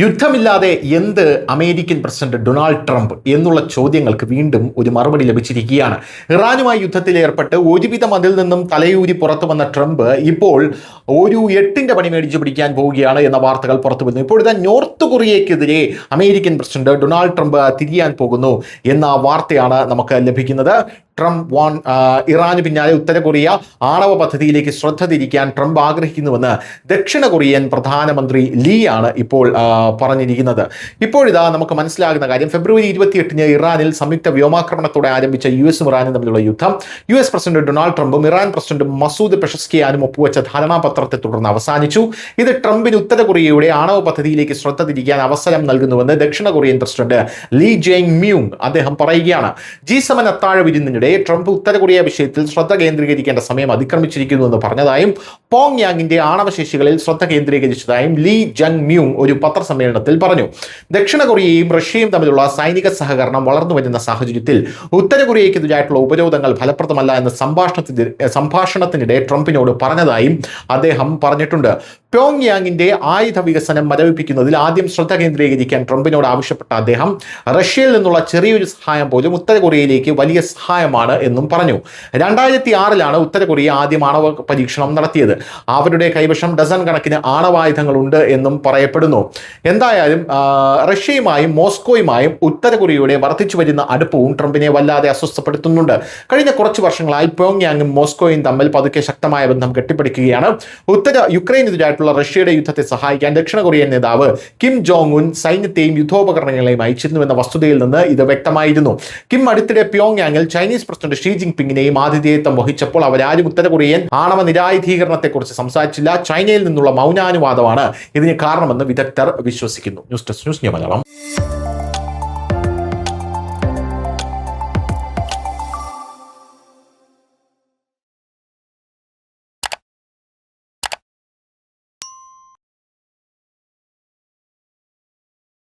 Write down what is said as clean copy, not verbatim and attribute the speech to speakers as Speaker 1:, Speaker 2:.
Speaker 1: യുദ്ധമില്ലാതെ എന്ത് American president Donald Trump എന്നുള്ള ചോദ്യങ്ങൾക്ക് വീണ്ടും ഒരു മറുപടി ലഭിച്ചിരിക്കുകയാണ്. ഇറാനുമായി യുദ്ധത്തിൽ ഏർപ്പെട്ട് ഒരുവിധം അതിൽ നിന്നും തലയൂരി പുറത്തു വന്ന ട്രംപ് ഇപ്പോൾ ഒരു എട്ടിന്റെ പണി മേടിച്ചു പിടിക്കാൻ പോവുകയാണ് എന്ന വാർത്തകൾ പുറത്തു വരുന്നു. ഇപ്പോഴത്തെ നോർത്ത് കൊറിയയ്ക്കെതിരെ അമേരിക്കൻ പ്രസിഡന്റ് ഡൊണാൾഡ് ട്രംപ് തിരിയാൻ പോകുന്നു എന്ന വാർത്തയാണ് നമുക്ക് ലഭിക്കുന്നത്. ട്രംപ് ഇറാന് പിന്നാലെ ഉത്തര കൊറിയ ആണവ പദ്ധതിയിലേക്ക് ശ്രദ്ധ തിരിക്കാൻ ട്രംപ് ആഗ്രഹിക്കുന്നുവെന്ന് ദക്ഷിണ കൊറിയൻ പ്രധാനമന്ത്രി ലീ ആണ് ഇപ്പോൾ പറഞ്ഞിരിക്കുന്നത്. ഇപ്പോഴിതാ നമുക്ക് മനസ്സിലാകുന്ന കാര്യം, ഫെബ്രുവരി 28 ഇറാനിൽ സംയുക്ത വ്യോമാക്രമണത്തോടെ ആരംഭിച്ച US ഇറാനും തമ്മിലുള്ള യുദ്ധം US പ്രസിഡന്റ് ഡൊണാൾഡ് ട്രംപും ഇറാൻ പ്രസിഡന്റ് മസൂദ് പെഷസ്കിയാനും ഒപ്പുവെച്ച ധാരണാപത്രത്തെ തുടർന്ന് അവസാനിച്ചു. ഇത് ട്രംപിന് ഉത്തര കൊറിയയുടെ ആണവ പദ്ധതിയിലേക്ക് ശ്രദ്ധ തിരിക്കാൻ അവസരം നൽകുന്നുവെന്ന് ദക്ഷിണ കൊറിയൻ പ്രസിഡന്റ് ലീ ജെങ് മ്യൂങ് അദ്ദേഹം പറയുകയാണ്. G7 അത്താഴ വിരുന്നിനിടെ ട്രംപ് ഉത്തര കൊറിയ വിഷയത്തിൽ ശ്രദ്ധ കേന്ദ്രീകരിക്കേണ്ട സമയം അതിക്രമിച്ചിരിക്കുന്നുവെന്ന് പറഞ്ഞതായും പോങ് യാങ്ങിന്റെ ആണവശേഷികളിൽ ശ്രദ്ധ കേന്ദ്രീകരിച്ചതായും ലീ ജങ് മ്യൂങ് ഒരു പത്രസമ്മേളനത്തിൽ പറഞ്ഞു. ദക്ഷിണ കൊറിയയും റഷ്യയും തമ്മിലുള്ള സൈനിക സഹകരണം വളർന്നു വരുന്ന സാഹചര്യത്തിൽ ഉത്തര കൊറിയയ്ക്കെതിരായിട്ടുള്ള ഉപരോധങ്ങൾ ഫലപ്രദമല്ല എന്ന സംഭാഷണത്തിനിടെ ട്രംപിനോട് പറഞ്ഞതായും അദ്ദേഹം പറഞ്ഞിട്ടുണ്ട്. പോങ് യാങ്ങിന്റെ ആയുധ വികസനം മരവിപ്പിക്കുന്നതിൽ ആദ്യം ശ്രദ്ധ കേന്ദ്രീകരിക്കാൻ ട്രംപിനോട് ആവശ്യപ്പെട്ട അദ്ദേഹം റഷ്യയിൽ നിന്നുള്ള ചെറിയൊരു സഹായം പോലും ഉത്തര കൊറിയയിലേക്ക് വലിയ സഹായമാണ് എന്നും പറഞ്ഞു. 2006 ഉത്തര കൊറിയ ആദ്യം ആണവ പരീക്ഷണം നടത്തിയത്. അവരുടെ കൈവശം ഡസൻ കണക്കിന് ആണവായുധങ്ങളുണ്ട് എന്നും പറയപ്പെടുന്നു. എന്തായാലും റഷ്യയുമായും മോസ്കോയുമായും ഉത്തര കൊറിയയുടെ വർദ്ധിച്ചു വരുന്ന അടുപ്പവും ട്രംപിനെ വല്ലാതെ അസ്വസ്ഥപ്പെടുത്തുന്നുണ്ട്. കഴിഞ്ഞ കുറച്ച് വർഷങ്ങളായി പോങ് യാങ്ങും മോസ്കോയും തമ്മിൽ പതുക്കെ ശക്തമായ ബന്ധം കെട്ടിപ്പടുക്കുകയാണ്. യുക്രൈനെതിരായിട്ടുള്ള റഷ്യയുടെ യുദ്ധത്തെ സഹായിക്കാൻ ദക്ഷിണ കൊറിയൻ നേതാവ് കിം ജോങ് ഉൻ സൈന്യത്തെയും യുദ്ധോപകരണങ്ങളെയും അയച്ചിരുന്നുവെന്ന വസ്തുതയിൽ നിന്ന് ഇത് വ്യക്തമായിരുന്നു. കിം അടുത്തിടെ പ്യോങ് യാങ്ങിൽ ചൈനീസ് പ്രസിഡന്റ് ഷീ ജിങ് പിങ്ങിനെയും ആതിഥേയത്വം വഹിച്ചപ്പോൾ അവരാരും ഉത്തര കൊറിയൻ ആണവ നിരായുധീകരണത്തെക്കുറിച്ച് സംസാരിച്ചില്ല. ചൈനയിൽ നിന്നുള്ള മൗനാനുവാദമാണ് ഇതിന് കാരണമെന്ന് വിദഗ്ധർ വിശ്വസിക്കുന്നു. News desk news Malayalam.